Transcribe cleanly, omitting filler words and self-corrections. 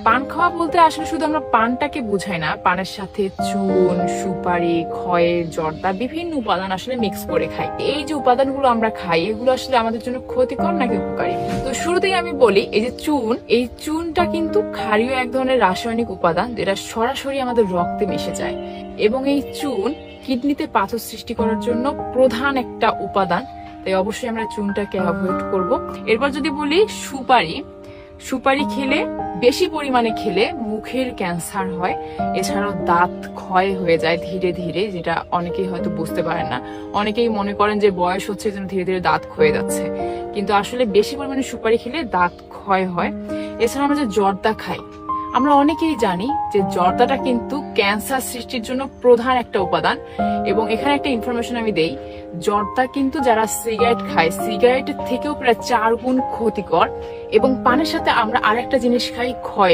পান খাওয়া বলতে আসলে শুধু আমরা পানটাকে বুঝাই না, পানের সাথে চুন, সুপারি, খয়ের, জর্দা বিভিন্ন উপাদান আসলে মিক্স করে খাই। এই যে উপাদানগুলো আমরা খাই এগুলো আসলে আমাদের জন্য ক্ষতিকর নাকি উপকারী? তো শুরুতেই আমি বলি, এই যে চুন, এই চুনটা কিন্তু ক্ষারীয় এক ধরনের রাসায়নিক উপাদান যেটা সরাসরি আমাদের রক্তে মিশে যায়, এবং এই চুন কিডনিতে পাথর সৃষ্টি করার জন্য প্রধান একটা উপাদান। তাই অবশ্যই আমরা চুনটাকে অ্যাভয়েড করব। এরপর যদি বলি সুপারি, সুপারি খেলে, বেশি পরিমাণে খেলে মুখের ক্যান্সার হয়, এছাড়াও দাঁত ক্ষয় হয়ে যায় ধীরে ধীরে, যেটা অনেকেই হয়তো বুঝতে পারেন না। অনেকেই মনে করেন যে বয়স হচ্ছে যেন ধীরে ধীরে দাঁত ক্ষয়ে যাচ্ছে, কিন্তু আসলে বেশি পরিমাণে সুপারি খেলে দাঁত ক্ষয় হয়। এছাড়া আমরা যে জর্দা খাই, আমরা অনেকেই জানি যে জর্দাটা কিন্তু ক্যান্সার সৃষ্টির জন্য প্রধান একটা উপাদান। এবং এখানে একটা ইনফরমেশন আমি দেই, জর্দা কিন্তু যারা সিগারেট খায় সিগারেটের থেকেও প্রায় 4 গুণ ক্ষতিকর। এবং পানের সাথে আমরা আরেকটা জিনিস খাই, খয়।